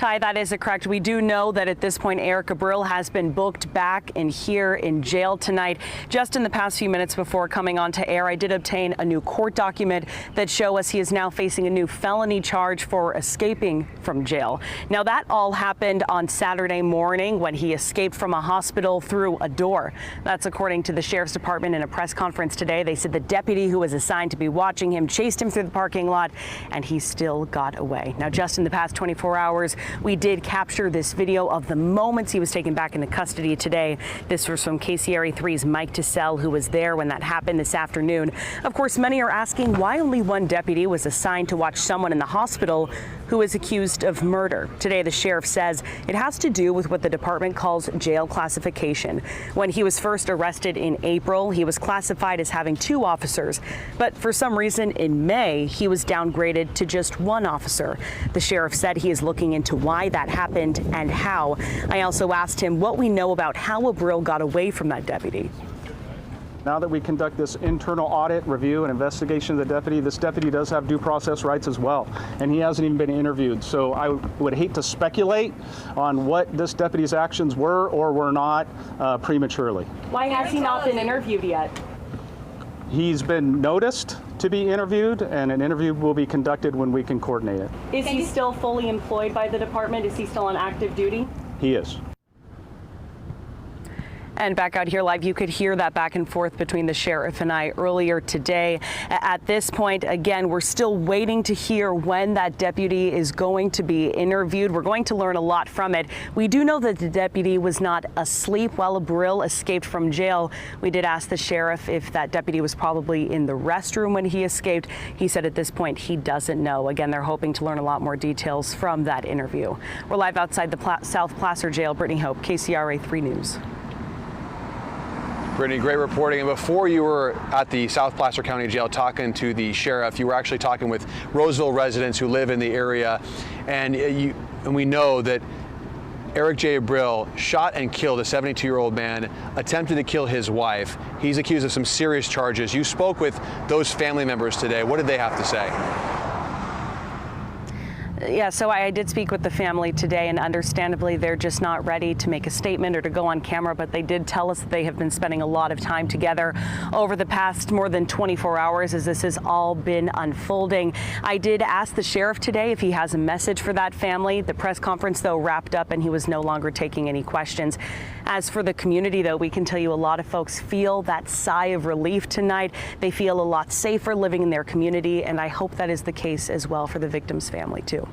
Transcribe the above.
Ty, that is correct. We do know that at this point, Eric Abril has been booked back here in jail tonight. Just in the past few minutes before coming on to air, I did obtain a new court document that show us he is now facing a new felony charge for escaping from jail. Now, that all happened on Saturday morning when he escaped from a hospital through a door. That's according to the Sheriff's Department in a press conference today. They said the deputy who was assigned to be watching him chased him through the parking lot, and he still got away. Now, just in the past 24 hours, we did capture this video of the moments he was taken back into custody today. This was from KCRA 3's Mike Tissell, who was there when that happened this afternoon. Of course, many are asking why only one deputy was assigned to watch someone in the hospital who is accused of murder. Today, the sheriff says it has to do with what the department calls jail classification. When he was first arrested in April, he was classified as having 2 officers, but for some reason in May, he was downgraded to just 1 officer. The sheriff said he is looking into why that happened and how. I also asked him what we know about how Abril got away from that deputy. Now that we conduct this internal audit, review, and investigation of the deputy, this deputy does have due process rights as well, and he hasn't even been interviewed. So I would hate to speculate on what this deputy's actions were or were not prematurely. Why has he not been interviewed yet? He's been noticed to be interviewed, and an interview will be conducted when we can coordinate it. Is he still fully employed by the department? Is he still on active duty? He is. And back out here live, you could hear that back and forth between the sheriff and I earlier today. At this point, again, we're still waiting to hear when that deputy is going to be interviewed. We're going to learn a lot from it. We do know that the deputy was not asleep while Abril escaped from jail. We did ask the sheriff if that deputy was probably in the restroom when he escaped. He said at this point he doesn't know. Again, they're hoping to learn a lot more details from that interview. We're live outside the South Placer Jail. Brittany Hope, KCRA 3 News. Brittany, great reporting. And before you were at the South Placer County Jail talking to the sheriff, you were actually talking with Roseville residents who live in the area. And we know that Eric J. Abril shot and killed a 72-year-old man, attempted to kill his wife. He's accused of some serious charges. You spoke with those family members today. What did they have to say? Yeah, so I did speak with the family today, and understandably, they're just not ready to make a statement or to go on camera, but they did tell us that they have been spending a lot of time together over the past more than 24 hours as this has all been unfolding. I did ask the sheriff today if he has a message for that family. The press conference, though, wrapped up and he was no longer taking any questions. As for the community, though, we can tell you a lot of folks feel that sigh of relief tonight. They feel a lot safer living in their community, and I hope that is the case as well for the victim's family, too.